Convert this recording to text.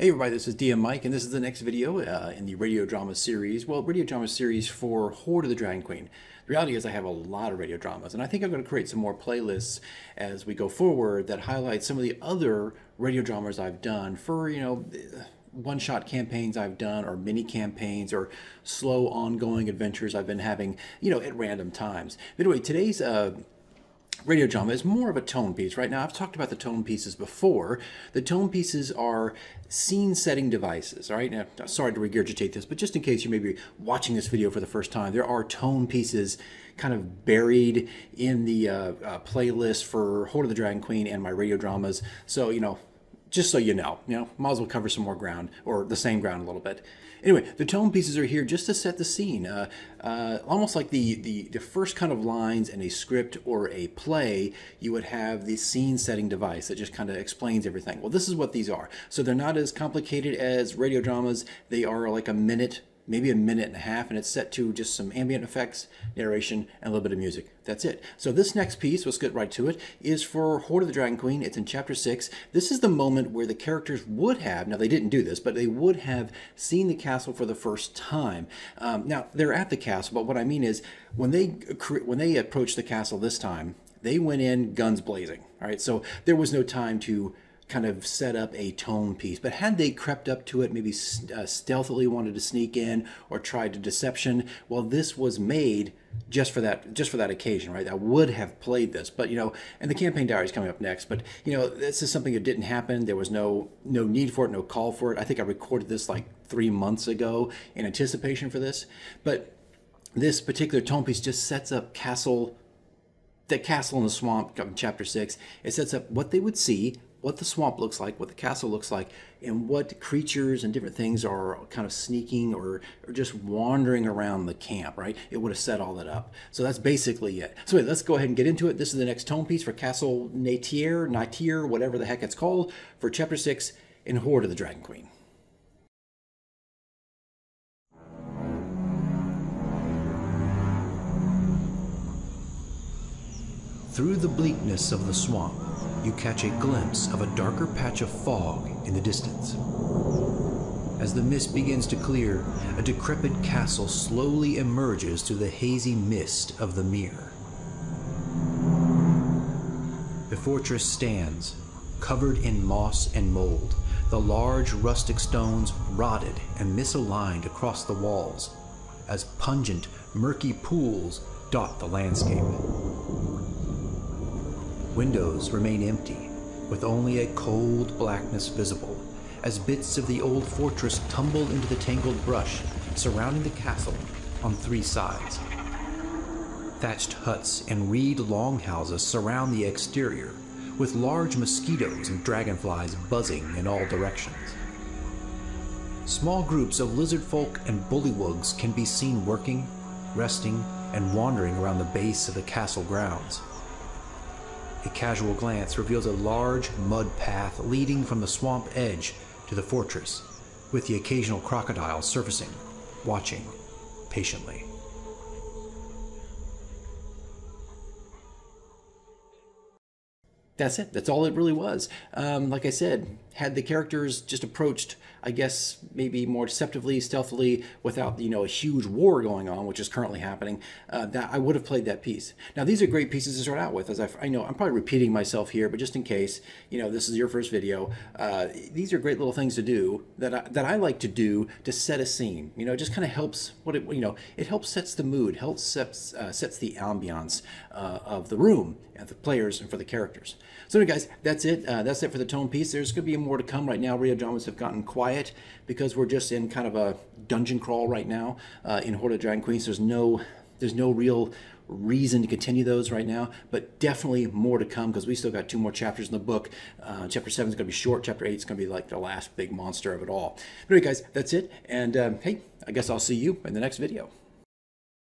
Hey everybody, this is DM Mike, and this is the next video in the radio drama series. Well, radio drama series for Hoard of the Dragon Queen. The reality is I have a lot of radio dramas, and I think I'm going to create some more playlists as we go forward that highlight some of the other radio dramas I've done for, one-shot campaigns I've done, or mini campaigns, or slow ongoing adventures I've been having, at random times. But anyway, today's radio drama is more of a tone piece. Right now, I've talked about the tone pieces before. The tone pieces are scene-setting devices, all right? Now, sorry to regurgitate this, but just in case you may be watching this video for the first time, there are tone pieces kind of buried in the playlist for Hoard of the Dragon Queen and my radio dramas. So, just so you know, might as well cover some more ground, or the same ground a little bit. Anyway, the tone pieces are here just to set the scene. Almost like the first kind of lines in a script or a play, you would have the scene-setting device that just kind of explains everything. Well, this is what these are. So they're not as complicated as radio dramas. They are like a minute, maybe a minute and a half, and it's set to just some ambient effects, narration, and a little bit of music. That's it. So this next piece, let's get right to it, is for Hoard of the Dragon Queen. It's in Chapter 6. This is the moment where the characters would have, now they didn't do this, but they would have seen the castle for the first time. Now, they're at the castle, but what I mean is, when they approached the castle this time, they went in guns blazing. All right, so there was no time to kind of set up a tone piece. But had they crept up to it, maybe stealthily wanted to sneak in or tried to deception, well, this was made just for that occasion, right? I would have played this, but and the campaign diary is coming up next. But this is something that didn't happen. There was no need for it, no call for it. I think I recorded this like 3 months ago in anticipation for this. But this particular tone piece just sets up the castle in the swamp in Chapter 6. It sets up what they would see, what the swamp looks like, what the castle looks like, and what creatures and different things are kind of sneaking or just wandering around the camp, right? It would have set all that up. So that's basically it. So wait, let's go ahead and get into it. This is the next tone piece for Castle Naerytar, whatever the heck it's called, for Chapter 6 in Hoard of the Dragon Queen. Through the bleakness of the swamp, you catch a glimpse of a darker patch of fog in the distance. As the mist begins to clear, a decrepit castle slowly emerges through the hazy mist of the mere. The fortress stands, covered in moss and mold, the large rustic stones rotted and misaligned across the walls, as pungent, murky pools dot the landscape. Windows remain empty, with only a cold blackness visible, as bits of the old fortress tumble into the tangled brush surrounding the castle on 3 sides. Thatched huts and reed longhouses surround the exterior, with large mosquitoes and dragonflies buzzing in all directions. Small groups of lizard folk and bullywugs can be seen working, resting, and wandering around the base of the castle grounds. A casual glance reveals a large mud path leading from the swamp edge to the fortress, with the occasional crocodile surfacing, watching patiently. That's it. That's all it really was. Like I said, had the characters just approached, I guess, maybe more deceptively, stealthily, without, a huge war going on, which is currently happening, that I would have played that piece. Now, these are great pieces to start out with. As I know, I'm probably repeating myself here, but just in case, this is your first video, these are great little things to do that I like to do to set a scene. It just kind of helps it helps sets the mood, helps sets the ambiance of the room and the players and for the characters. So anyway, guys, that's it. That's it for the tone piece. There's going to be more to come. Right now, radio dramas have gotten quiet because we're just in kind of a dungeon crawl right now in Hoard of the Dragon Queen. So there's no real reason to continue those right now, but definitely more to come because we still got 2 more chapters in the book. Chapter 7 is going to be short. Chapter 8 is going to be like the last big monster of it all. But anyway, guys, that's it. And hey, I guess I'll see you in the next video.